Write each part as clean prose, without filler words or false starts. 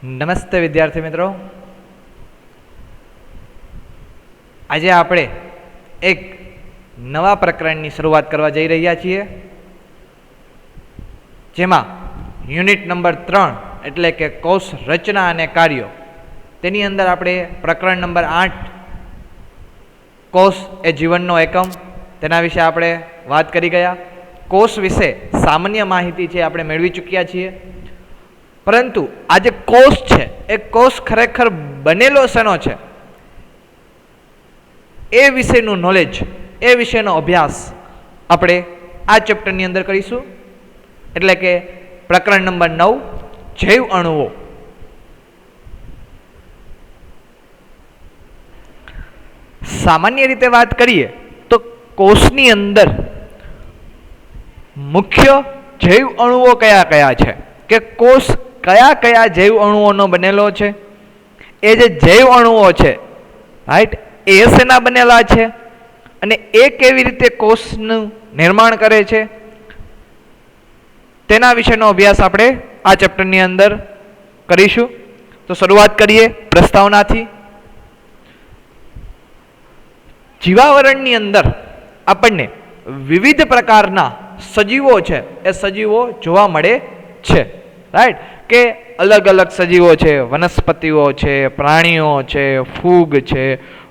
નમસ્તે વિદ્યાર્થી મિત્રો, આજે આપણે એક નવા પ્રકરણની શરૂઆત કરવા જઈ રહ્યા છીએ, જેમાં યુનિટ નંબર 3 એટલે કે કોષ રચના અને કાર્યો, તેની અંદર આપણે પ્રકરણ નંબર 8 કોષ એ જીવનનો એકમ, તેના વિશે આપણે વાત કરી ગયા. કોષ વિશે સામાન્ય માહિતી છે આપણે મેળવી ચૂક્યા છીએ, પરંતુ આ જે કોષ છે એ કોષ ખરેખર બનેલો શેનો છે એ વિશેનું નોલેજ, એ વિશેનો અભ્યાસ આપણે આ ચેપ્ટરની અંદર કરીશું. એટલે કે પ્રકરણ નંબર 9 જૈવ અણુઓ. સામાન્ય રીતે વાત કરીએ તો કોષની અંદર મુખ્ય જૈવ અણુઓ કયા કયા છે, કે કોષ કયા કયા જૈવ અણુઓનો બનેલો છે, એ જે જૈવ અણુઓ છે રાઈટ, એ શેના બનેલા છે અને એ કેવી રીતે કોષનું નિર્માણ કરે છે, તેના વિશેનો અભ્યાસ આપણે આ ચેપ્ટરની અંદર કરીશું. તો શરૂઆત કરીએ પ્રસ્તાવનાથી. જીવાવરણની અંદર આપણને વિવિધ પ્રકારના સજીવો છે એ સજીવો જોવા મળે છે રાઈટ, કે અલગ અલગ સજીવો છે, વનસ્પતિઓ છે, પ્રાણીઓ છે, ફૂગ છે,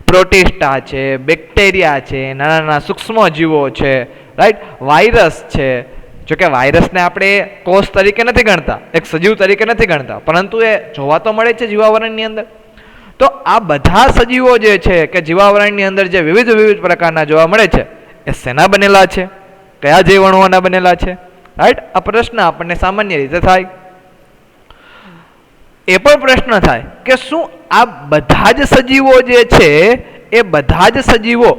પ્રોટિસ્ટા છે, બેક્ટેરિયા છે, નાના નાના સૂક્ષ્મ જીવો છે રાઈટ, વાયરસ છે. જોકે વાયરસને આપણે કોષ તરીકે નથી ગણતા, એક સજીવ તરીકે નથી ગણતા, પરંતુ એ જોવા તો મળે છે જીવાવરણની અંદર. તો આ બધા સજીવો જે છે કે જીવાવરણની અંદર જે વિવિધ વિવિધ પ્રકારના જોવા મળે છે, એ શેના બનેલા છે, કયા જૈવ અણુઓના બનેલા છે રાઈટ. આ પ્રશ્ન આપણને સામાન્ય રીતે થાય. એ પણ પ્રશ્ન થાય કે શું આ બધા જ સજીવો જે છે એ બધા જ સજીવો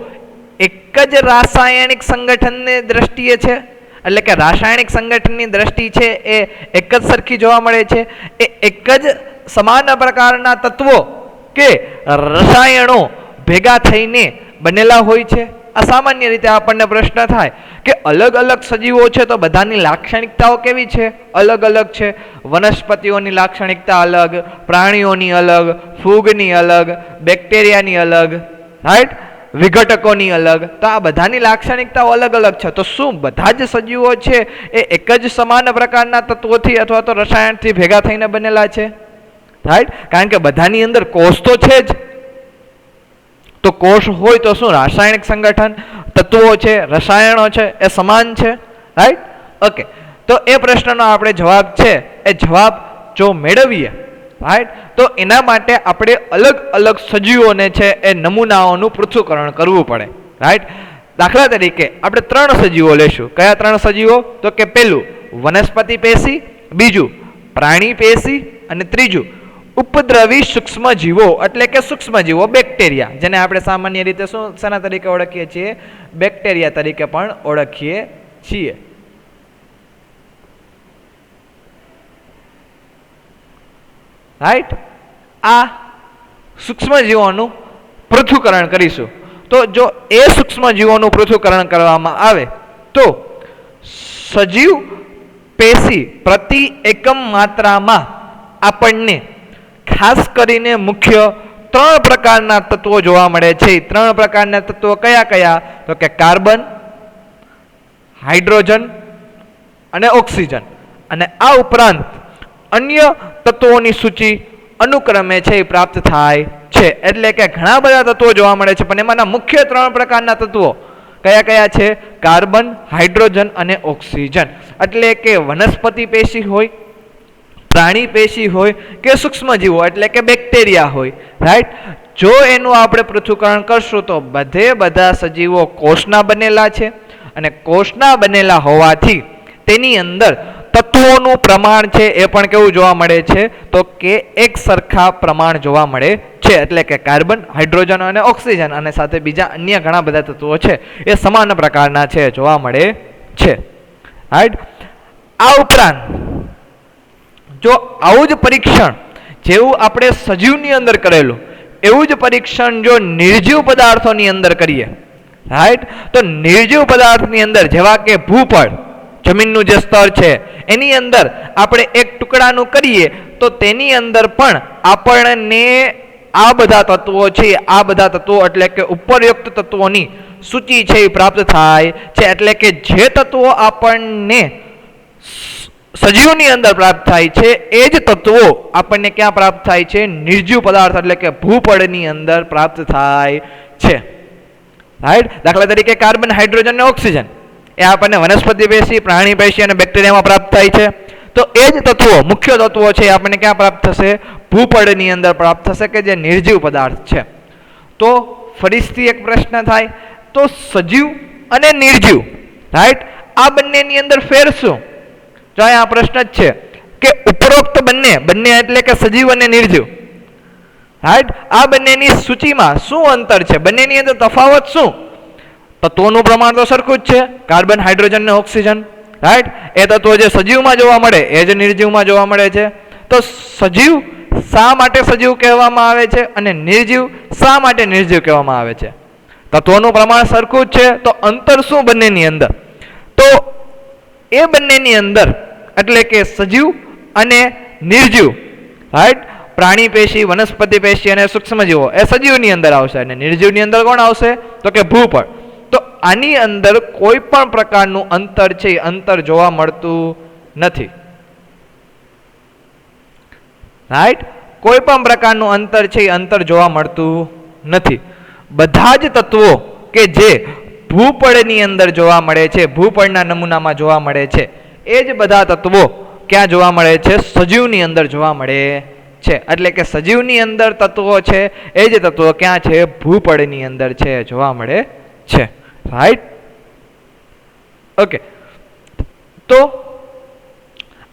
એક જ રાસાયણિક સંગઠનની દ્રષ્ટિએ છે, એટલે કે રાસાયણિક સંગઠનની દ્રષ્ટિ છે એ એક જ સરખી જોવા મળે છે, એ એક જ સમાન પ્રકારના તત્વો કે રસાયણો ભેગા થઈને બનેલા હોય છે? આ સામાન્ય રીતે આપણને પ્રશ્ન થાય કે અલગ અલગ સજીવો છે તો બધાની લાક્ષણિકતાઓ કેવી છે? અલગ અલગ છે. વનસ્પતિઓની લાક્ષણિકતા અલગ, પ્રાણીઓની અલગ, ફૂગની અલગ, બેક્ટેરિયાની અલગ રાઈટ, વિઘટકોની અલગ. તો આ બધાની લાક્ષણિકતાઓ અલગ અલગ છે. તો શું બધા જ સજીવો છે એ એક જ સમાન પ્રકારના તત્વોથી અથવા તો રસાયણથી ભેગા થઈને બનેલા છે રાઈટ? કારણ કે બધાની અંદર કોષ તો છે જ. તો કોષ હોય તો શું રાસાયણિક સંગઠન, તત્વો છે, રસાયણો છે એ સમાન છે રાઈટ? ઓકે, તો એ પ્રશ્નનો આપણે જવાબ છે એ જવાબ જો મેળવીએ રાઈટ, તો એના માટે આપણે અલગ અલગ સજીવોને છે એ નમૂનાઓનું પૃથ્થકરણ કરવું પડે રાઈટ. દાખલા તરીકે આપણે 3 સજીવો લેશું. કયા 3 સજીવો? તો કે પહેલું વનસ્પતિ પેશી, બીજું પ્રાણી પેશી અને ત્રીજું ઉપદ્રવી સૂક્ષ્મ જીવો એટલે કે સૂક્ષ્મ જીવો બેક્ટેરિયા, જેને આપણે સામાન્ય રીતે શું શેના તરીકે ઓળખીએ છીએ? બેક્ટેરિયા તરીકે પણ ઓળખીએ છીએ. રાઈટ, આ સૂક્ષ્મ જીવોનું પૃથ્થકરણ કરીશું. તો જો એ સૂક્ષ્મ જીવોનું પૃથ્થકરણ કરવામાં આવે તો સજીવ પેશી પ્રતિ એકમ માત્રામાં આપણને ખાસ કરીને મુખ્ય 3 પ્રકારના તત્વો જોવા મળે છે. 3 પ્રકારના તત્વો કયા કયા? તો કે કાર્બન, હાઇડ્રોજન અને ઓક્સિજન. અને આ ઉપરાંત અન્ય તત્વોની સૂચિ અનુક્રમે છે એ પ્રાપ્ત થાય છે. એટલે કે ઘણા બધા તત્વો જોવા મળે છે, પણ એમાંના મુખ્ય 3 પ્રકારના તત્વો કયા કયા છે? કાર્બન, હાઇડ્રોજન અને ઓક્સિજન. એટલે કે વનસ્પતિ પેશી હોય, પ્રાણી પેશી હોય કે સૂક્ષ્મ જીવો એટલે કે બેક્ટેરિયા હોય રાઈટ. જો એનું આપણે પૃથ્થકરણ કરશું તો બધા સજીવો કોષના બનેલા છે, અને કોષના બનેલા હોવાથી તેની અંદર તત્વોનું પ્રમાણ છે એ પણ કેવું જોવા મળે છે? તો કે એક સરખા પ્રમાણ જોવા મળે છે. એટલે કે કાર્બન, હાઇડ્રોજન અને ઓક્સિજન અને સાથે બીજા અન્ય ઘણા બધા તત્વો છે એ સમાન પ્રકારના છે, જોવા મળે છે રાઈટ. આ ઉપરાંત જો આવું જ પરીક્ષણ જેવું આપણે સજીવની અંદર કરેલું એવું જ પરીક્ષણ જો નિર્જીવ પદાર્થોની અંદર કરીએ રાઈટ, તો નિર્જીવ પદાર્થની અંદર જેવા કે ભૂપળ જમીનનું જે સ્તર છે એની અંદર આપણે એક ટુકડાનું કરીએ તો તેની અંદર પણ આપણને આ બધા તત્વો છે, આ બધા તત્વો એટલે કે ઉપરયુક્ત તત્વોની સૂચિ છે એ પ્રાપ્ત થાય છે. એટલે કે જે તત્વો આપણને સજીવની અંદર પ્રાપ્ત થાય છે એ જ તત્વો આપણને ક્યાં પ્રાપ્ત થાય છે? નિર્જીવ પદાર્થ એટલે કે ભૂપળની અંદર પ્રાપ્ત થાય છે. રાઈટ. દાખલા તરીકે કાર્બન, હાઇડ્રોજન અને ઓક્સિજન એ આપણને વનસ્પતિ પેશી, પ્રાણી પેશી અને બેક્ટેરિયામાં પ્રાપ્ત થાય છે. તો એ જ તત્વો, મુખ્ય તત્વો છે, આપણને ક્યાં પ્રાપ્ત થશે? ભૂપળની અંદર પ્રાપ્ત થશે કે જે નિર્જીવ પદાર્થ છે. તો ફરીથી એક પ્રશ્ન થાય, તો સજીવ અને નિર્જીવ, રાઈટ, આ બંનેની અંદર ફેર શું? જો આ પ્રશ્ન જ છે કે ઉપરોક્ત બંને એટલે કે સજીવ અને નિર્જીવ, રાઈટ, આ બંનેની સૂચિમાં શું અંતર છે? બંનેની અંદર તફાવત શું? તત્વોનું પ્રમાણ તો સરખું જ છે, કાર્બન, હાઇડ્રોજન અને ઓક્સિજન, રાઈટ. એ તત્વો જે સજીવમાં જોવા મળે એ જ નિર્જીવમાં જોવા મળે છે. તો સજીવ શા માટે સજીવ કહેવામાં આવે છે અને નિર્જીવ શા માટે નિર્જીવ કહેવામાં આવે છે? તત્વોનું પ્રમાણ સરખું જ છે, તો અંતર શું બંનેની અંદર? તો એ બંનેની અંદર એટલે કે સજીવ અને નિર્જીવ, રાઈટ, પ્રાણી પેશી, વનસ્પતિ પેશી અને સૂક્ષ્મજીવો એ સજીવની અંદર આવશે અને નિર્જીવની અંદર કોણ આવશે? તો કે ભૂપળ. તો આની અંદર કોઈ પણ પ્રકારનું અંતર છે એ અંતર જોવા મળતું નથી, રાઈટ. કોઈ પણ પ્રકારનું અંતર છે એ અંતર જોવા મળતું નથી. બધા જ તત્વો કે જે ભૂપળની અંદર જોવા મળે છે, ભૂપળના નમૂનામાં જોવા મળે છે, એ જ બધા તત્વો ક્યાં જોવા મળે છે? સજીવની અંદર જોવા મળે છે. એટલે કે સજીવની અંદર તત્વો છે એ જ તત્વો ક્યાં છે? ભૂપળની અંદર છે, જોવા મળે છે, રાઈટ. ઓકે. તો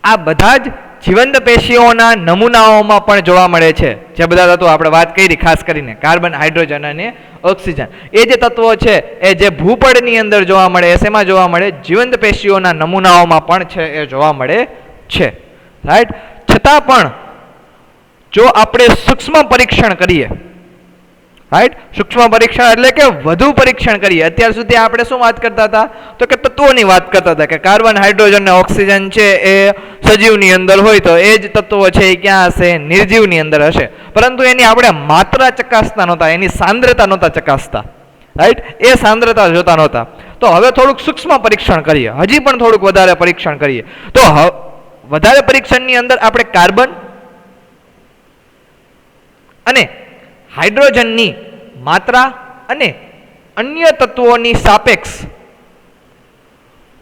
આ બધા જ જીવંત પેશીઓના નમૂનાઓમાં પણ જોવા મળે છે. જે બધા તત્વો આપણે વાત કરી, ખાસ કરીને કાર્બન, હાઇડ્રોજન અને ઓક્સિજન, એ જે તત્વો છે એ જે ભૂપળની અંદર જોવા મળે એ શેમાં જોવા મળે? જીવંત પેશીઓના નમૂનાઓમાં પણ છે એ જોવા મળે છે, રાઈટ. છતાં પણ જો આપણે સૂક્ષ્મ પરીક્ષણ કરીએ, રાઈટ, સૂક્ષ્મ પરીક્ષણ એટલે કે વધુ પરીક્ષણ કરીએ. અત્યાર સુધી આપણે શું વાત કરતા હતા? તો કે તત્વોની વાત કરતા હતા કે કાર્બન, હાઇડ્રોજન અને ઓક્સિજન છે એ સજીવની અંદર હોય તો એ જ તત્વો છે એ ક્યાં હશે? નિર્જીવની અંદર હશે. પરંતુ એની આપણે માત્રા ચકાસતા નહોતા, એની સાંદ્રતા નહોતા ચકાસતા, રાઈટ. એ સાંદ્રતા જોતા નહોતા. તો હવે થોડુંક સૂક્ષ્મ પરીક્ષણ કરીએ, હજી પણ થોડુંક વધારે પરીક્ષણ કરીએ. તો વધારે પરીક્ષણની અંદર આપણે કાર્બન અને હાઇડ્રોજનની માત્રા અને અન્ય તત્વોની સાપેક્ષ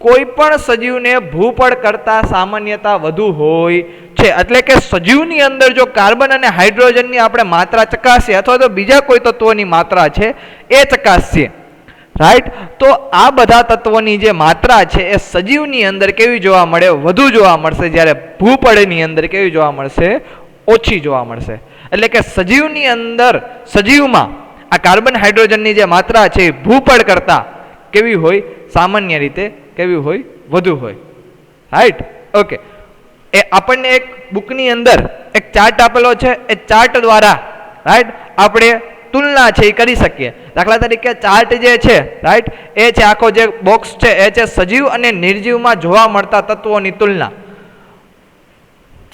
કોઈ પણ સજીવને ભૂપળ કરતા સામાન્યતા વધુ હોય છે. એટલે કે સજીવની અંદર જો કાર્બન અને હાઇડ્રોજનની આપણે માત્રા ચકાસીએ અથવા તો બીજા કોઈ તત્વોની માત્રા છે એ ચકાસીએ, રાઈટ, તો આ બધા તત્વોની જે માત્રા છે એ સજીવની અંદર કેવી જોવા મળે? વધુ જોવા મળશે. જ્યારે ભૂપળની અંદર કેવી જોવા મળશે? ઓછી જોવા મળશે. એટલે કે સજીવની અંદર, સજીવમાં આ કાર્બન, હાઇડ્રોજનની જે માત્રા છે એ ભૂપળ કરતા કેવી હોય? સામાન્ય રીતે કેવી હોય? વધુ હોય, રાઈટ. ઓકે. એ આપણને એક બુકની અંદર એક ચાર્ટ આપેલો છે, એ ચાર્ટ દ્વારા, રાઈટ, આપણે તુલના છે એ કરી શકીએ. દાખલા તરીકે ચાર્ટ જે છે, રાઈટ, એ છે આખો જે બોક્સ છે એ છે સજીવ અને નિર્જીવમાં જોવા મળતા તત્વોની તુલના.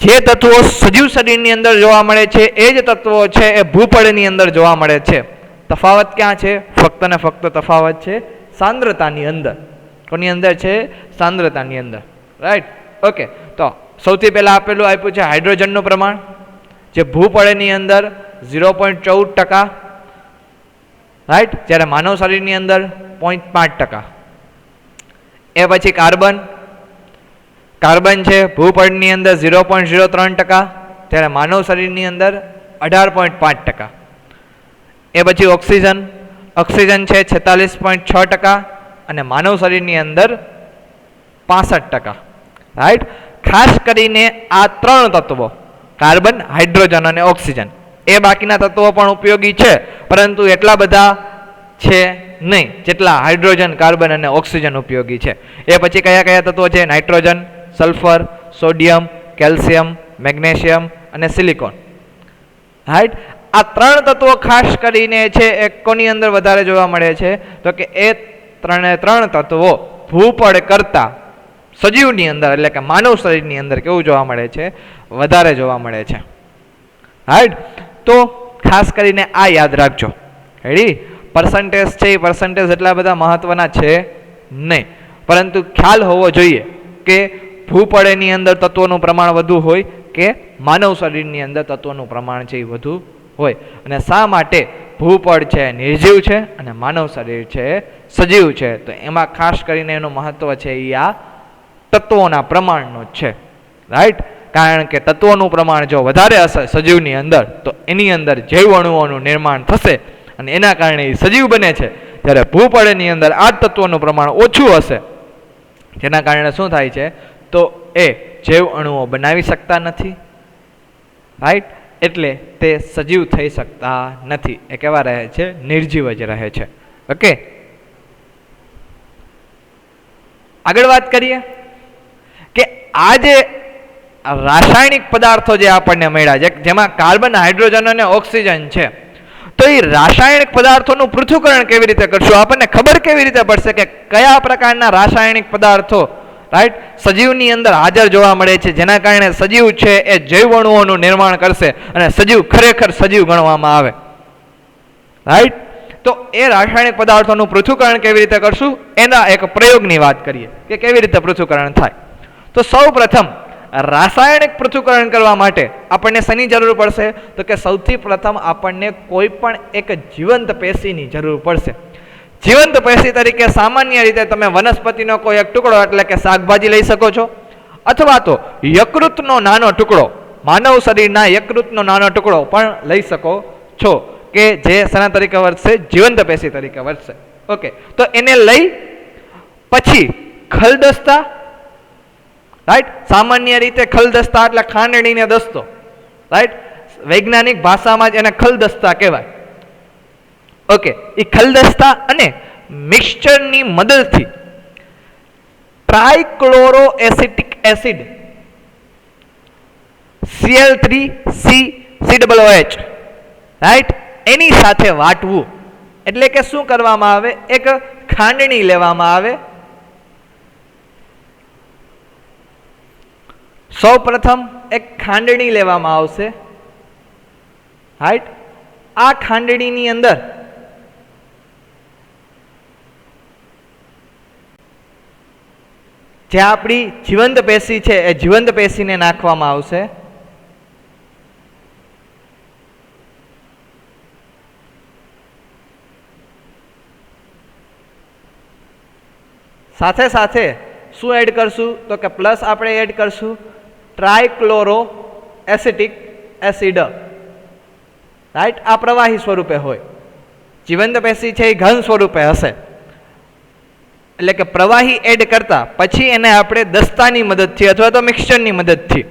જે તત્વો સજીવ શરીરની અંદર જોવા મળે છે એ જ તત્વો છે એ ભૂપળની અંદર જોવા મળે છે. તફાવત ક્યાં છે? ફક્ત ને ફક્ત તફાવત છે સાંદ્રતાની અંદર. કોની અંદર છે? સાંદ્રતાની અંદર, રાઈટ. ઓકે. તો સૌથી પહેલા આપેલું આપ્યું છે હાઇડ્રોજનનું પ્રમાણ, જે ભૂપળની અંદર 0.14%, રાઈટ, જ્યારે માનવ શરીરની અંદર 0.5%. એ પછી કાર્બન છે ભૂપળની અંદર 0.03%, જ્યારે માનવ શરીરની અંદર 18.5%. એ પછી ઓક્સિજન છે 46.6% અને માનવ શરીરની અંદર 65%, રાઈટ. ખાસ કરીને આ ત્રણ તત્વો કાર્બન, હાઇડ્રોજન અને ઓક્સિજન, એ બાકીના તત્વો પણ ઉપયોગી છે પરંતુ એટલા બધા છે નહીં જેટલા હાઇડ્રોજન, કાર્બન અને ઓક્સિજન ઉપયોગી છે. એ પછી કયા કયા તત્વો છે? Nitrogen, sulphur, sodium, calcium, magnesium અને સિલિકોન, રાઈટ. આ ત્રણ તત્વો ખાસ કરીને છે એ કોની અંદર વધારે જોવા મળે છે? તો કે એ ત્રણ તત્વો ભૂપળ કરતા સજીવની અંદર એટલે કે માનવ શરીરની અંદર કેવું જોવા મળે છે? વધારે જોવા મળે છે. રાઈટ. તો ખાસ કરીને આ યાદ રાખજો. રેડી? પર્સન્ટેજ છે એ પર્સન્ટેજ એટલા બધા મહત્વના છે નહીં, પરંતુ ખ્યાલ હોવો જોઈએ કે ભૂપળની અંદર તત્વોનું પ્રમાણ વધુ હોય કે માનવ શરીરની અંદર તત્વોનું પ્રમાણ છે એ વધુ હોય, અને શા માટે ભૂપળ છે નિર્જીવ છે અને માનવ શરીર છે સજીવ છે. તો એમાં ખાસ કરીને એનું મહત્વ છે એ આ તત્વોના પ્રમાણનું જ છે. રાઈટ? કારણ કે તત્વોનું પ્રમાણ જો વધારે હશે સજીવની અંદર તો એની અંદર જૈવ અણુઓનું નિર્માણ થશે અને એના કારણે એ સજીવ બને છે. જ્યારે ભૂપળની અંદર આ તત્વોનું પ્રમાણ ઓછું હશે જેના કારણે શું થાય છે? તો એ જૈવ અણુઓ બનાવી શકતા નથી. રાઈટ? એટલે તે સજીવ થઈ શકતા નથી. એ કેવા રહે છે? નિર્જીવ જ રહે છે. ઓકે, આગળ વાત કરીએ કે આ જે રાસાયણિક પદાર્થો જે આપણને મળ્યા છે જેમાં કાર્બન, હાઇડ્રોજન અને ઓક્સિજન છે, તો એ રાસાયણિક પદાર્થોનું પૃથ્થકરણ કેવી રીતે કરશું? આપણને ખબર કેવી રીતે પડશે કે કયા પ્રકારના રાસાયણિક પદાર્થો રાઈટ સજીવની અંદર હાજર જોવા મળે છે જેના કારણે સજીવ છે એ જૈવ અણુઓનું નિર્માણ કરશે અને સજીવ ખરેખર સજીવ ગણવામાં આવે? રાઈટ? તો એ રાસાયણિક પદાર્થોનું પૃથ્થકરણ કેવી રીતે કરશું એના એક પ્રયોગની વાત કરીએ કે કેવી રીતે પૃથ્થકરણ થાય. તો સૌ પ્રથમ રાસાયણિક પૃથ્થકરણ કરવા માટે આપણને શેની જરૂર પડશે? તો કે સૌથી પ્રથમ આપણને કોઈ પણ એક જીવંત પેશીની જરૂર પડશે. જીવંત પેશી તરીકે સામાન્ય રીતે તમે વનસ્પતિનો કોઈ એક ટુકડો એટલે કે શાકભાજી લઈ શકો છો, અથવા તો યકૃતનો નાનો ટુકડો, માનવ શરીરના યકૃતનો નાનો ટુકડો પણ લઈ શકો છો કે જે શેના તરીકે વર્તશે? જીવંત પેશી તરીકે વર્તશે. ઓકે, તો એને લઈ પછી ખલદસ્તા, રાઈટ, સામાન્ય રીતે ખલદસ્તા એટલે ખાંડણીને દસ્તો, રાઈટ, વૈજ્ઞાનિક ભાષામાં જ એને ખલદસ્તા કહેવાય. ઓકે, એ ખલદસ્તા અને મિક્સચરની મદદથી trichloro acetic acid Cl3CCOOH, right, એની સાથે વાટવું. એટલે કે શું કરવામાં આવે? એક ખાંડણી લેવામાં આવે. સૌ પ્રથમ એક ખાંડણી લેવામાં આવશે. રાઈટ? આ ખાંડણીની અંદર જે આપણી જીવંત પેશી છે એ જીવંત પેશીને નાખવામાં આવશે. સાથે સાથે શું એડ કરશું? તો કે પ્લસ આપણે એડ કરશું ટ્રાયક્લોરો એસિટિક એસિડ. રાઈટ? આ પ્રવાહી સ્વરૂપે હોય. જીવંત પેશી છે એ ઘન સ્વરૂપે હશે. એટલે કે પ્રવાહી એડ કરતા પછી એને આપણે દસ્તાની મદદથી અથવા તો મિક્સચરની મદદથી,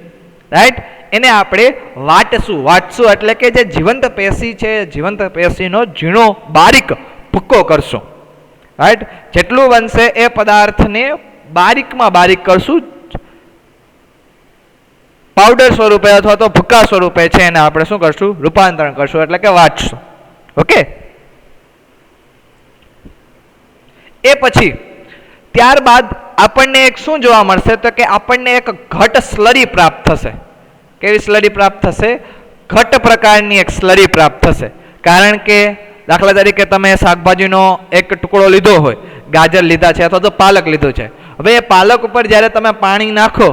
રાઈટ, એને આપણે વાટશું એટલે કે જે જીવંત પેશી છે જીવંત પેશીનો ઝીણો બારીક ભૂક્કો કરશું. રાઈટ? જેટલું બનશે એ પદાર્થને બારીકમાં બારીક કરશું, પાવડર સ્વરૂપે અથવા તો ભૂક્કા સ્વરૂપે છે એને આપણે શું કરશું? રૂપાંતરણ કરશું એટલે કે વાટશું. ઓકે, એ પછી ત્યારબાદ આપણને એક શું જોવા મળશે? તો કે આપણને એક ઘટ સ્લરી પ્રાપ્ત થશે. કેવી સ્લરી પ્રાપ્ત થશે? ઘટ પ્રકારની એક સ્લરી પ્રાપ્ત થશે. કારણ કે દાખલા તરીકે તમે શાકભાજીનો એક ટુકડો લીધો હોય, ગાજર લીધા છે અથવા તો પાલક લીધું છે. હવે એ પાલક ઉપર જ્યારે તમે પાણી નાખો,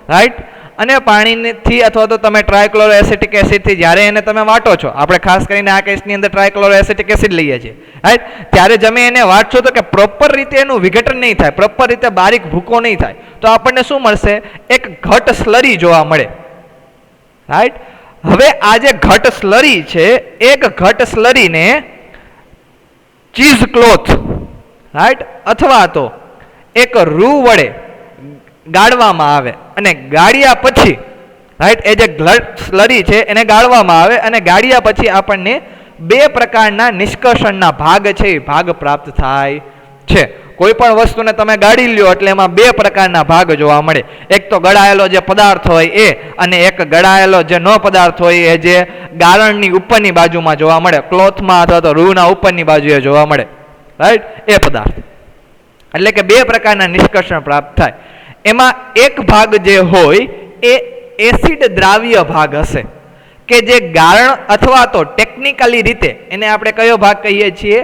રાઈટ, અને પાણીથી અથવા તો તમે ટ્રાયક્લોરો એસિટિક એસિડથી જ્યારે એને તમે વાટો છો, આપણે ખાસ કરીને આ કેસની અંદર ટ્રાયક્લોરો એસિટિક એસિડ લઈએ છીએ, રાઈટ, ત્યારે તમે એને વાટશો તો કે પ્રોપર રીતે એનું વિઘટન નહીં થાય, પ્રોપર રીતે બારીક ભૂકો નહીં થાય, તો આપણને શું મળશે? એક ઘટ સ્લરી જોવા મળે. રાઈટ? હવે આ જે ઘટ સ્લરી છે, એક ઘટ સ્લરીને ચીઝ ક્લોથ, રાઈટ, અથવા તો એક રૂ વડે ગાળવામાં આવે અને ગાળ્યા પછી, રાઈટ, એ જે ઘટ સ્લરી છે એને ગાળવામાં આવે અને ગાળ્યા પછી આપણને બે પ્રકારના નિષ્કર્ષણના ભાગ છે એ ભાગ પ્રાપ્ત થાય છે. કોઈ પણ વસ્તુને તમે ગાળી લ્યો એટલે એમાં બે પ્રકારના ભાગ જોવા મળે. એક તો ગળાયેલો જે પદાર્થ હોય એ, અને એક ગળાયેલો જે નો પદાર્થ હોય એ જે ગાળણની ઉપરની બાજુમાં જોવા મળે, ક્લોથમાં અથવા તો રૂના ઉપરની બાજુએ જોવા મળે. રાઈટ? એ પદાર્થ એટલે કે બે પ્રકારના નિષ્કર્ષણ પ્રાપ્ત થાય. એમાં એક ભાગ જે હોય એ એસિડ દ્રાવ્ય ભાગ હશે કે જે ગારણ અથવા તો ટેકનિકલી રીતે એને આપણે કયો ભાગ કહીએ છીએ?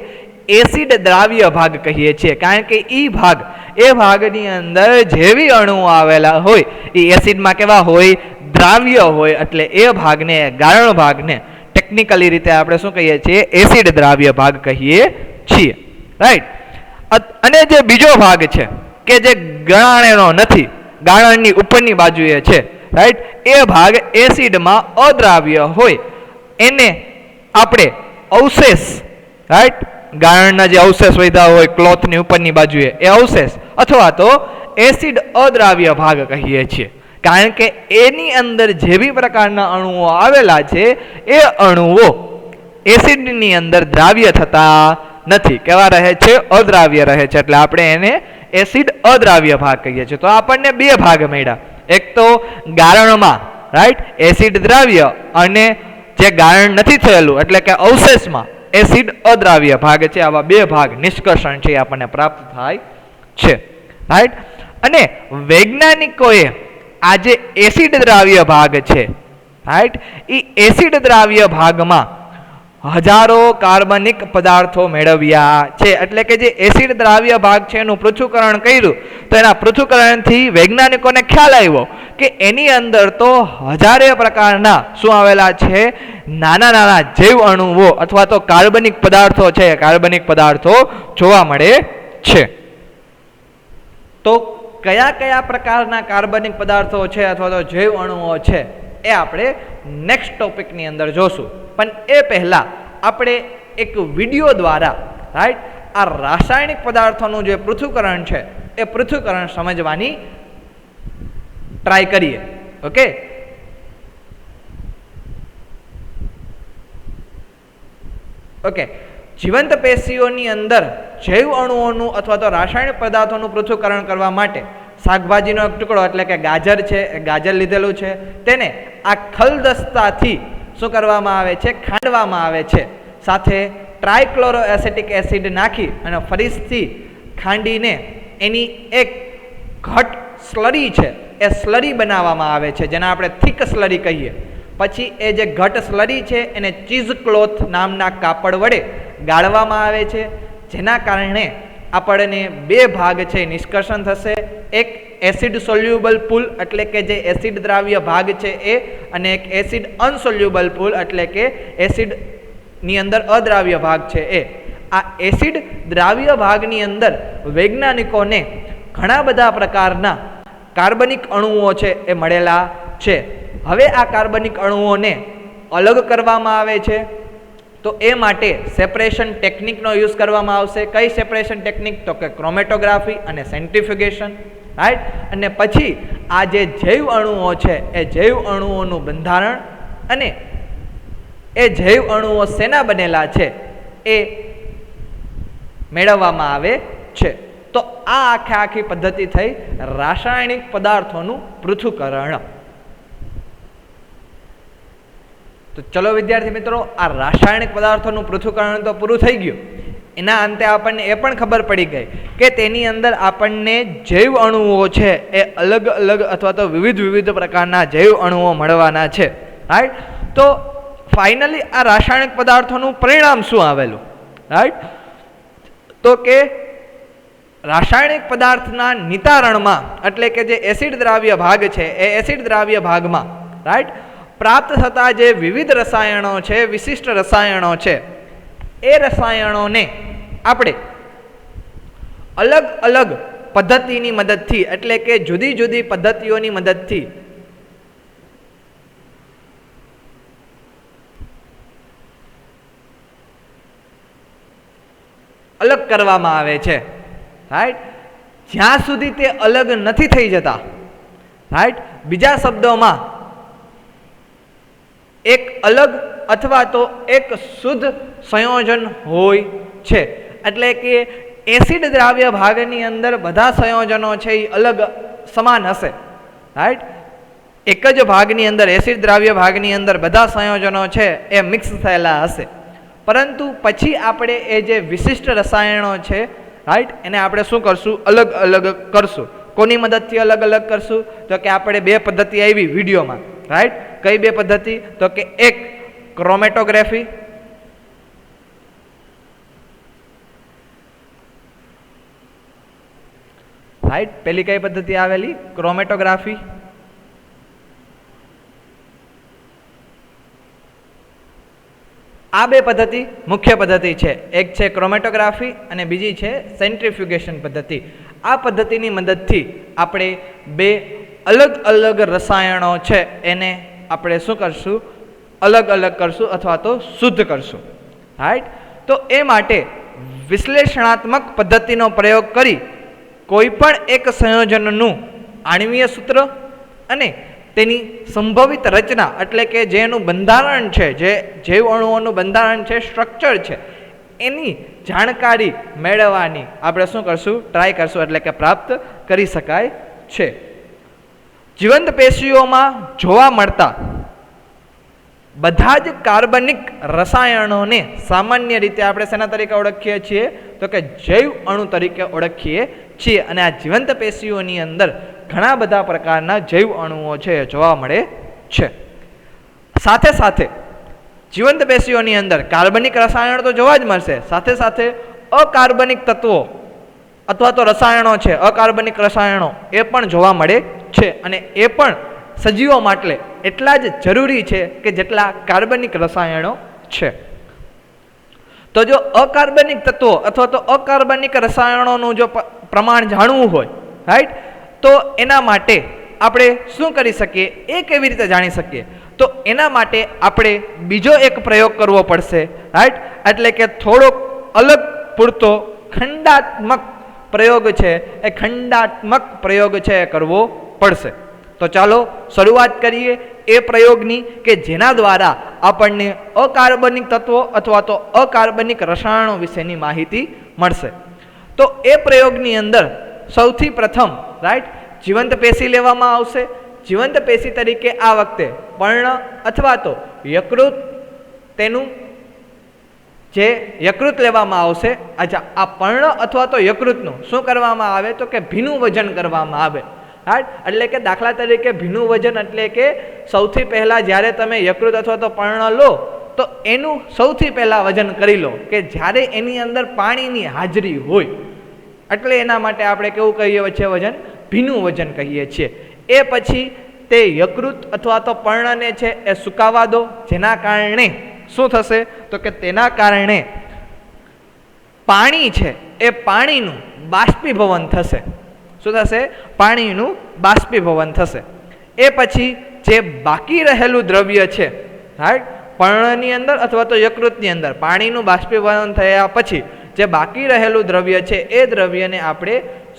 એસિડ દ્રાવ્ય ભાગ કહીએ છીએ, કારણ કે એ ભાગની અંદર જેવી અણુઓ આવેલા હોય એ એસિડમાં કેવા હોય? દ્રાવ્ય હોય. એટલે એ ભાગને, ગારણ ભાગને ટેકનિકલી રીતે આપણે શું કહીએ છીએ? એસિડ દ્રાવ્ય ભાગ કહીએ છીએ. રાઈટ. અને જે બીજો ભાગ છે કે જે ગળાણેનો નથી, ગાળણની ઉપરની બાજુએ છે, રાઈટ, એ ભાગ એસિડમાં અદ્રાવ્ય હોય, એને આપણે અવશેષ, રાઈટ, ગાળણના જે અવશેષ વધ્યા હોય ક્લોથની ઉપરની બાજુએ એ અવશેષ અથવા તો એસિડ અદ્રાવ્ય ભાગ કહીએ છીએ, કારણ કે એની અંદર જેવી પ્રકારના અણુઓ આવેલા છે એ અણુઓ એસિડની અંદર દ્રાવ્ય થતા નથી. કેવા રહે છે? અદ્રાવ્ય રહે છે. એટલે આપણે એને એસિડ અદ્રાવ્ય ભાગ કહીએ છીએ. તો આપણને બે ભાગ મળ્યા, એક તો ગારણમાં, રાઈટ, એસિડ દ્રાવ્ય, અને જે ગારણ નથી થયેલું એટલે કે અવશેષમાં એસિડ અદ્રાવ્ય ભાગ છે. આવા બે ભાગ નિષ્કર્ષણ છે આપણને પ્રાપ્ત થાય છે. રાઈટ. અને વૈજ્ઞાનિકોએ આ જે એસિડ દ્રાવ્ય ભાગ છે, રાઈટ, એ એસિડ દ્રાવ્ય ભાગમાં હજારો કાર્બનિક પદાર્થો મેળવ્યા છે. એટલે કે જે એસિડ દ્રાવ્ય ભાગ છે એનું પૃથ્થકરણ કર્યું તો એના પૃથ્થકરણથી વૈજ્ઞાનિકોને ખ્યાલ આવ્યો કે એની અંદર તો હજારે પ્રકારના શું આવેલા છે? નાના નાના જૈવ અણુઓ અથવા તો કાર્બનિક પદાર્થો છે, કાર્બનિક પદાર્થો જોવા મળે છે. તો કયા કયા પ્રકારના કાર્બનિક પદાર્થો છે અથવા તો જૈવ અણુઓ છે એ આપણે નેક્સ્ટ ટોપિકની અંદર જોશું. પણ એ પહેલા આપણે એક વિડીયો દ્વારા, રાઈટ, આ રાસાયણિક પદાર્થોનું જે પૃથ્થકરણ છે એ પૃથ્થકરણ સમજવાની ટ્રાય કરીએ. Okay, okay. જીવંત પેશીઓની અંદર જૈવ અણુઓનું અથવા તો રાસાયણિક પદાર્થોનું પૃથ્થકરણ કરવા માટે શાકભાજીનો એક ટુકડો એટલે કે ગાજર છે, ગાજર લીધેલું છે, તેને આ ખલદસ્તાથી શું કરવામાં આવે છે? ખાંડવામાં આવે છે. સાથે ટ્રાયક્લોરો એસિટિક એસિડ નાખી અને ફરીથી ખાંડીને એની એક ઘટ સ્લરી છે એ સ્લરી બનાવવામાં આવે છે, જેને આપણે થીક સ્લરી કહીએ. પછી એ જે ઘટ સ્લરી છે એને ચીઝ ક્લોથ નામના કાપડ વડે ગાળવામાં આવે છે, જેના કારણે આપણને બે ભાગ છે નિષ્કર્ષણ થશે. એક એસિડ સોલ્યુબલ પૂલ એટલે કે જે એસિડ દ્રાવ્ય ભાગ છે એ, અને એક એસિડ અનસોલ્યુબલ પૂલ એટલે કે એસિડની અંદર અદ્રાવ્ય ભાગ છે એ. આ એસિડ દ્રાવ્ય ભાગની અંદર વૈજ્ઞાનિકોને ઘણા બધા પ્રકારના કાર્બનિક અણુઓ છે એ મળેલા છે. હવે આ કાર્બનિક અણુઓને અલગ કરવામાં આવે છે, તો એ માટે સેપરેશન ટેકનિકનો યુઝ કરવામાં આવશે. કઈ સેપરેશન ટેકનિક? તો કે ક્રોમેટોગ્રાફી અને સેન્ટ્રીફ્યુગેશન. રાઈટ. અને પછી આ જે જૈવ અણુઓ છે એ જૈવ અણુઓનું બંધારણ અને એ જૈવ અણુઓ શેના બનેલા છે એ મેળવવામાં આવે છે. તો આ આખી પદ્ધતિ થઈ રાસાયણિક પદાર્થોનું પૃથ્થકરણ. તો ચલો વિદ્યાર્થી મિત્રો, આ રાસાયણિક પદાર્થોનું પૃથ્થકરણ તો પૂરું થઈ ગયું. એના અંતે આપણને એ પણ ખબર પડી ગઈ કે તેની અંદર આપણને જૈવ અણુઓ છે એ અલગ અલગ અથવા તો વિવિધ પ્રકારના જૈવ અણુઓ મળવાના છે. રાઈટ. તો ફાઇનલી આ રાસાયણિક પદાર્થોનું પરિણામ શું આવેલું? રાઈટ. તો કે રાસાયણિક પદાર્થના નિતારણમાં એટલે કે જે એસિડ દ્રાવ્ય ભાગ છે એ એસિડ દ્રાવ્ય ભાગમાં, રાઈટ, પ્રાપ્ત થતા જે વિવિધ રસાયણો છે, વિશિષ્ટ રસાયણો છે, એ રસાયણોને આપણે અલગ અલગ પદ્ધતિની મદદથી એટલે કે જુદી જુદી પદ્ધતિઓની મદદથી અલગ કરવામાં આવે છે. રાઈટ. જ્યાં સુધી તે અલગ નથી થઈ જતા, રાઈટ, બીજા શબ્દોમાં એક અલગ અથવા તો એક શુદ્ધ સંયોજન હોય છે. એટલે કે એસિડ દ્રાવ્ય ભાગની અંદર બધા સંયોજનો છે એ અલગ સમાન હશે. રાઈટ. એક જ ભાગની અંદર એસિડ દ્રાવ્ય ભાગની અંદર બધા સંયોજનો છે એ મિક્સ થયેલા હશે, પરંતુ પછી આપણે એ જે વિશિષ્ટ રસાયણો છે, રાઈટ, એને આપણે શું કરશું? અલગ અલગ કરશું. કોની મદદથી અલગ અલગ કરશું? તો કે આપણે બે પદ્ધતિ આવી વિડીયોમાં, રાઈટ? કઈ બે પદ્ધતિ? તો કે એક ક્રોમેટોગ્રાફી, રાઈટ? પેલી કઈ પદ્ધતિ આવેલી? ક્રોમેટોગ્રાફી. આ બે પદ્ધતિ મુખ્ય પદ્ધતિ છે. એક છે ક્રોમેટોગ્રાફી અને બીજી છે સેન્ટ્રીફ્યુગેશન પદ્ધતિ. આ પદ્ધતિની મદદથી આપણે બે અલગ અલગ રસાયણો છે એને આપણે શું કરશું? અલગ અલગ કરશું અથવા તો શુદ્ધ કરશું, રાઈટ? તો એ માટે વિશ્લેષણાત્મક પદ્ધતિનો પ્રયોગ કરી કોઈ પણ એક સંયોજનનું આણ્વીય સૂત્ર અને તેની સંભવિત રચના એટલે કે જેનું બંધારણ છે, જે જૈવ અણુઓનું બંધારણ છે, સ્ટ્રક્ચર છે, એની જાણકારી મેળવવાની આપણે શું કરશું? ટ્રાય કરશું, એટલે કે પ્રાપ્ત કરી શકાય છે. જીવંત પેશીઓમાં જોવા મળતા બધા જ કાર્બનિક રસાયણોને સામાન્ય રીતે આપણે શેના તરીકે ઓળખીએ છીએ? તો કે જૈવ અણુ તરીકે ઓળખીએ છીએ. અને આ જીવંત પેશીઓની અંદર ઘણા બધા પ્રકારના જૈવ અણુઓ છે જોવા મળે છે. સાથે સાથે જીવંત પેશીઓની અંદર કાર્બનિક રસાયણો તો જોવા જ મળશે, સાથે સાથે અકાર્બનિક તત્વો અથવા તો રસાયણો છે, અકાર્બનિક રસાયણો એ પણ જોવા મળે છે. અને એ પણ સજીવો માટે એટલા જ જરૂરી છે કે જેટલા કાર્બનિક રસાયણો છે. તો જો અકાર્બનિક તત્વો અથવા તો અકાર્બનિક રસાયણોનું જો પ્રમાણ જાણવું હોય, રાઈટ, તો એના માટે આપણે શું કરી શકીએ? એ કેવી રીતે જાણી શકીએ? તો એના માટે આપણે બીજો એક પ્રયોગ કરવો પડશે, રાઈટ? એટલે કે થોડોક અલગ પૂરતો ખંડાત્મક પ્રયોગ છે, એ ખંડાત્મક પ્રયોગ છે એ કરવો પડશે. તો ચાલો શરૂઆત કરીએ એ પ્રયોગની કે જેના દ્વારા આપણને અકાર્બનિક તત્વો અથવા તો અકાર્બનિક રસાયણો વિશેની માહિતી મળશે. તો એ પ્રયોગની અંદર સૌથી પ્રથમ, રાઈટ, જીવંત પેશી લેવામાં આવશે. જીવંત પેશી તરીકે આ વખતે પર્ણ અથવા તો યકૃત, તેનું જે યકૃત લેવામાં આવશે. અચ્છા, આ પર્ણ અથવા તો યકૃતનું શું કરવામાં આવે? તો કે ભીનું વજન કરવામાં આવે, રાઈટ? એટલે કે દાખલા તરીકે ભીનું વજન એટલે કે સૌથી પહેલાં જ્યારે તમે યકૃત અથવા તો પર્ણ લો તો એનું સૌથી પહેલાં વજન કરી લો કે જ્યારે એની અંદર પાણીની હાજરી હોય. એટલે એના માટે આપણે કેવું કહીએ છીએ? વજન, ભીનું વજન કહીએ છીએ. એ પછી તે યકૃત અથવા તો પર્ણને છે એ સુકાવા દો, જેના કારણે શું થશે? તો કે તેના કારણે પાણી છે એ પાણીનું બાષ્પીભવન થશે. શું થશે? પાણીનું બાષ્પીભવન થશે. એ પછી જે બાકી રહેલું દ્રવ્ય છે, રાઈટ, પર્ણની અંદર અથવા તો યકૃતની અંદર પાણીનું બાષ્પીભવન થયા પછી જે બાકી રહેલું દ્રવ્ય છે એ દ્રવ્યને આપણે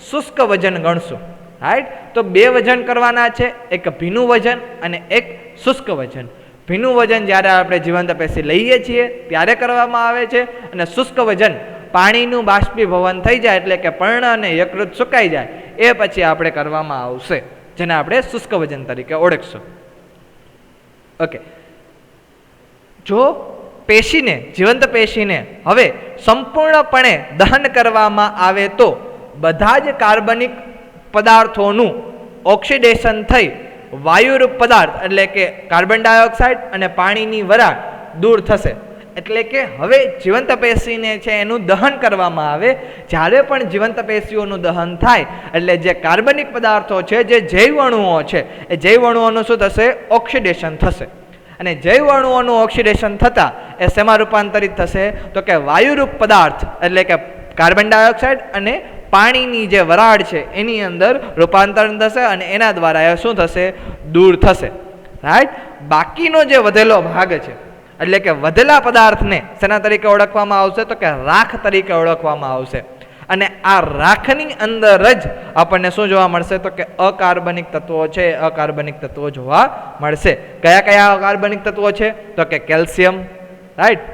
શુષ્ક વજન ગણશું, રાઈટ? તો બે વજન કરવાના છે, એક ભીનું વજન અને એક શુષ્ક વજન. ભીનું વજન જ્યારે આપણે જીવંત પેશી લઈએ છીએ ત્યારે કરવામાં આવે છે, અને શુષ્ક વજન પાણીનું બાષ્પીભવન થઈ જાય એટલે કે પર્ણ અને યકૃત સુકાઈ જાય એ પછી આપણે કરવામાં આવશે, જેને આપણે શુષ્ક વજન તરીકે ઓળખશું. ઓકે, જો પેશીને, જીવંત પેશીને હવે સંપૂર્ણપણે દહન કરવામાં આવે તો બધા જ કાર્બનિક પદાર્થોનું ઓક્સિડેશન થઈ વાયુરૂપ પદાર્થ એટલે કે કાર્બન ડાયોક્સાઇડ અને પાણીની વરાળ દૂર થશે. એટલે કે હવે જીવંત પેશીને છે એનું દહન કરવામાં આવે. જ્યારે પણ જીવંત પેશીઓનું દહન થાય એટલે જે કાર્બનિક પદાર્થો છે, જે જૈવ અણુઓ છે, એ જૈવ અણુઓનું શું થશે? ઓક્સિડેશન થશે. અને જૈવ અણુઓનું ઓક્સિડેશન થતાં એ શેમાં રૂપાંતરિત થશે? તો કે વાયુરૂપ પદાર્થ એટલે કે કાર્બન ડાયોક્સાઇડ અને પાણીની જે વરાળ છે એની અંદર રૂપાંતરણ થશે અને એના દ્વારા એ શું થશે? દૂર થશે, રાઈટ? બાકીનો જે વધેલો ભાગ છે એટલે કે વધેલા પદાર્થને શેના તરીકે ઓળખવામાં આવશે? તો કે રાખ તરીકે ઓળખવામાં આવશે. અને આ રાખની અંદર જ આપણને શું જોવા મળશે? તો કે અકાર્બનિક તત્વો છે, અકાર્બનિક તત્વો જોવા મળશે. કયા કયા અકાર્બનિક તત્વો છે? તો કે કેલ્શિયમ, રાઈટ,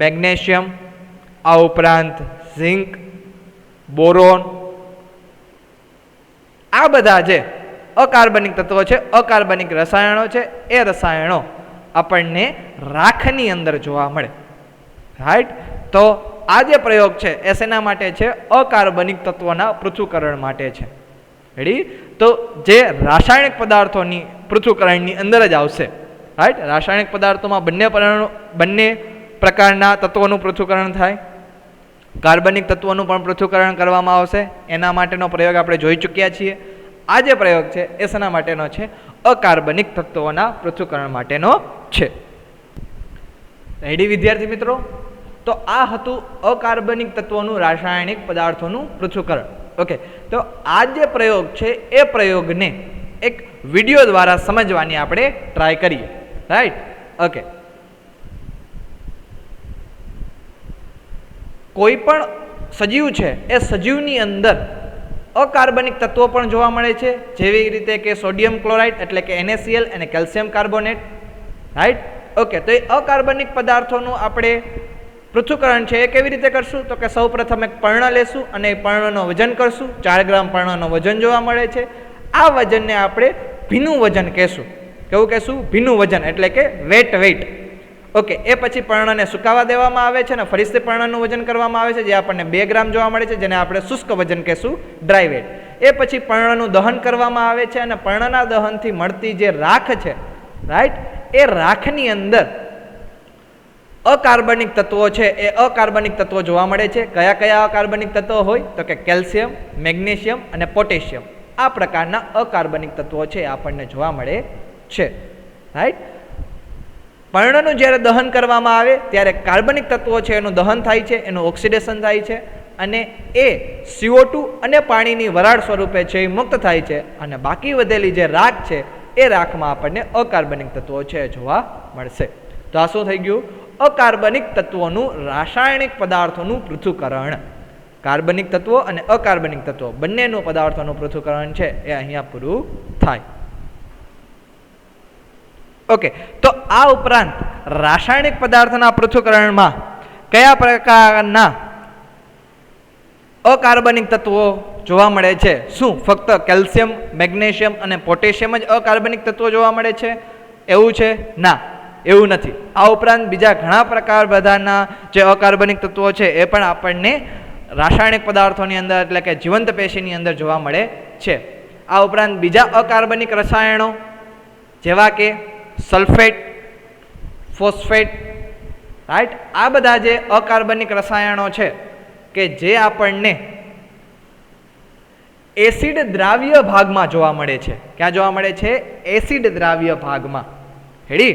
મેગ્નેશિયમ, આ ઉપરાંત ઝિંક, બોરોન, આ બધા જે અકાર્બનિક તત્વો છે, અકાર્બનિક રસાયણો છે, એ રસાયણો આપણને રાખની અંદર જોવા મળે, રાઈટ? તો આ જે પ્રયોગ છે એ શેના માટે છે? અકાર્બનિક તત્વોના પૃથ્થકરણ માટે છે, રેડી? તો જે રાસાયણિક પદાર્થોની પૃથ્થકરણની અંદર જ આવશે, રાઈટ? રાસાયણિક પદાર્થોમાં બંને પ્રકારના તત્વોનું પૃથ્થકરણ થાય, કાર્બનિક તત્વોનું પણ પૃથ્થકરણ કરવામાં આવશે. એના માટેનો પ્રયોગ આપણે જોઈ ચૂક્યા છીએ. આ જે પ્રયોગ છે એ શેના માટેનો છે? અકાર્બનિક તત્વોના પૃથ્થકરણ માટેનો છે. રેડી વિદ્યાર્થી મિત્રો? તો આ હતું અકાર્બનિક તત્વોનું રાસાયણિક પદાર્થોનું પૃથ્થકરણ. ઓકે, તો આ જે પ્રયોગ છે એ પ્રયોગને એક વિડીયો દ્વારા સમજવાની આપણે ટ્રાય કરીએ, રાઈટ? ઓકે, કોઈ પણ સજીવ છે એ સજીવની અંદર અકાર્બનિક તત્વો પણ જોવા મળે છે, જેવી રીતે કે સોડિયમ ક્લોરાઇડ એટલે કે NaCl અને કેલ્શિયમ કાર્બોનેટ, રાઈટ? ઓકે, તો એ અકાર્બનિક પદાર્થોનું આપણે પૃથ્થકરણ છે એ કેવી રીતે કરશું? તો કે સૌ પ્રથમ એક પર્ણ લેશું અને એ પર્ણનું વજન કરશું. 4 ગ્રામ પર્ણનું વજન જોવા મળે છે. આ વજનને આપણે ભીનું વજન કહેશું. કેવું કહેશું? ભીનું વજન એટલે કે વેટ. ઓકે, એ પછી પર્ણને સુકાવા દેવામાં આવે છે અને ફરીથી પર્ણનું વજન કરવામાં આવે છે, જે આપણને 2 ગ્રામ જોવા મળે છે, જેને આપણે શુષ્ક વજન કહેશું, ડ્રાય વેટ. એ પછી પર્ણનું દહન કરવામાં આવે છે અને પર્ણના દહનથી મળતી જે રાખ છે, રાઈટ, એ રાખની અંદર અકાર્બનિક તત્વો છે એ અકાર્બનિક તત્વો જોવા મળે છે. કયા કયા અકાર્બનિક તત્વો હોય? તો કે કેલ્શિયમ, મેગ્નેશિયમ અને પોટેશિયમ. આ પ્રકારના અકાર્બનિક તત્વો છે આપણને જોવા મળે છે, રાઈટ? પર્ણનું જ્યારે દહન કરવામાં આવે ત્યારે કાર્બનિક તત્વો છે એનું દહન થાય છે, એનું ઓક્સિડેશન થાય છે અને એ CO2 અને પાણીની વરાળ સ્વરૂપે છે એ મુક્ત થાય છે અને બાકી વધેલી જે રાખ છે એ રાખમાં આપણને અકાર્બનિક તત્વો છે જોવા મળશે. તો આ શું થઈ ગયું? અકાર્બનિક તત્વોનું રાસાયણિક પદાર્થોનું પૃથ્થકરણ. કાર્બનિક તત્વો અને અકાર્બનિક તત્વો બંનેનું પદાર્થોનું પૃથ્થકરણ છે એ અહીંયા પૂરું થાય. ઓકે, તો આ ઉપરાંત રાસાયણિક પદાર્થના પૃથ્થકરણમાં કયા પ્રકારના અકાર્બનિક તત્વો જોવા મળે છે? શું ફક્ત કેલ્શિયમ, મેગ્નેશિયમ અને પોટેશિયમ જ અકાર્બનિક તત્વો જોવા મળે છે? એવું છે? ના, એવું નથી. આ ઉપરાંત બીજા ઘણા પ્રકાર બધાના જે અકાર્બનિક તત્વો છે એ પણ આપણને રાસાયણિક પદાર્થોની અંદર એટલે કે જીવંત પેશીની અંદર જોવા મળે છે. આ ઉપરાંત બીજા અકાર્બનિક રસાયણો જેવા કે સલ્ફેટ, ફોસ્ફેટ, રાઈટ, આ બધા જે અકાર્બનિક રસાયણો છે કે જે આપણને એસિડ દ્રાવ્ય ભાગમાં જોવા મળે છે. ક્યાં જોવા મળે છે? એસિડ દ્રાવ્ય ભાગમાં. રેડી?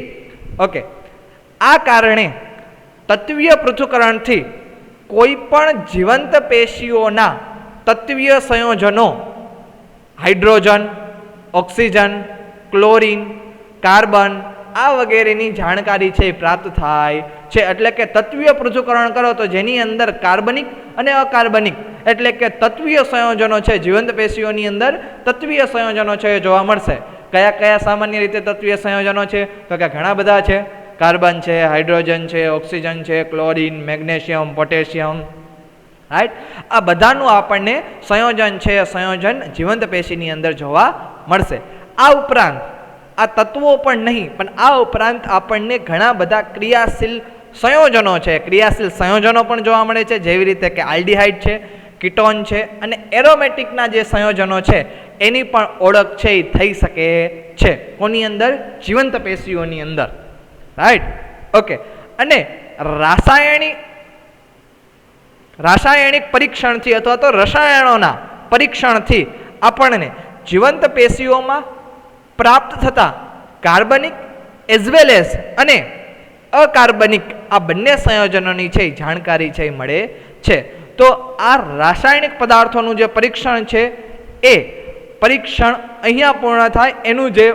ઓકે, આ કારણે તત્વીય પૃથ્થકરણથી કોઈ પણ જીવંત પેશીઓના તત્વીય સંયોજનો હાઇડ્રોજન, ઓક્સિજન, ક્લોરીન, કાર્બન આ વગેરેની જાણકારી છે પ્રાપ્ત થાય છે. એટલે કે તત્વીય પૃથ્થકરણ કરો તો જેની અંદર કાર્બનિક અને અકાર્બનિક એટલે કે તત્વીય સંયોજનો છે, જીવંત પેશીઓની અંદર તત્વીય સંયોજનો છે એ જોવા મળશે. કયા કયા સામાન્ય રીતે તત્વીય સંયોજનો છે? તો કે ઘણા બધા છે. કાર્બન છે, હાઇડ્રોજન છે, ઓક્સિજન છે, ક્લોરીન, મેગ્નેશિયમ, પોટેશિયમ, રાઈટ? આ બધાનું આપણને સંયોજન છે, સંયોજન જીવંત પેશીની અંદર જોવા મળશે. આ ઉપરાંત આ તત્વો પણ નહીં પણ આ ઉપરાંત આપણને ઘણા બધા ક્રિયાશીલ સંયોજનો છે, ક્રિયાશીલ સંયોજનો પણ જોવા મળે છે, જેવી રીતે કે આલ્ડીહાઇડ છે, કીટોન છે અને એરોમેટિકના જે સંયોજનો છે એની પણ ઓળખ છે એ થઈ શકે છે. કોની અંદર? જીવંત પેશીઓની અંદર, રાઈટ? ઓકે, અને રાસાયણિક પરીક્ષણથી અથવા તો રસાયણોના પરીક્ષણથી આપણને જીવંત પેશીઓમાં પ્રાપ્ત થતા કાર્બનિક એઝ વેલ એઝ અને અકાર્બનિક આ બંને સંયોજનોની છે જાણકારી છે મળે છે. તો આ રાસાયણિક પદાર્થોનું જે પરીક્ષણ છે એ પરીક્ષણ અહીંયા પૂર્ણ થાય. એનું જે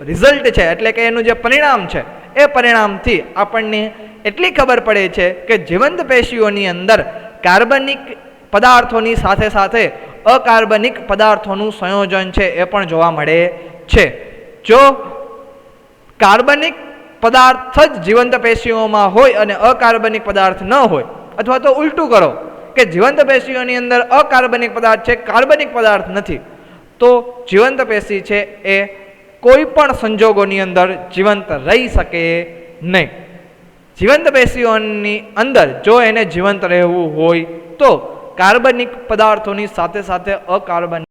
રિઝલ્ટ છે એટલે કે એનું જે પરિણામ છે એ પરિણામથી આપણને એટલી ખબર પડે છે કે જીવંત પેશીઓની અંદર કાર્બનિક પદાર્થોની સાથે સાથે અકાર્બનિક પદાર્થોનું સંયોજન છે એ પણ જોવા મળે છે. જો કાર્બનિક પદાર્થ જ જીવંત પેશીઓમાં હોય અને અકાર્બનિક પદાર્થ ન હોય, અથવા તો ઉલટું કરો કે જીવંત પેશીઓની અંદર અકાર્બનિક પદાર્થ છે, કાર્બનિક પદાર્થ નથી, તો જીવંત પેશી છે એ કોઈ પણ સંજોગોની અંદર જીવંત રહી શકે નહીં. જીવંત પેશીઓની અંદર જો એને જીવંત રહેવું હોય તો કાર્બનિક પદાર્થોની સાથે સાથે અકાર્બનિક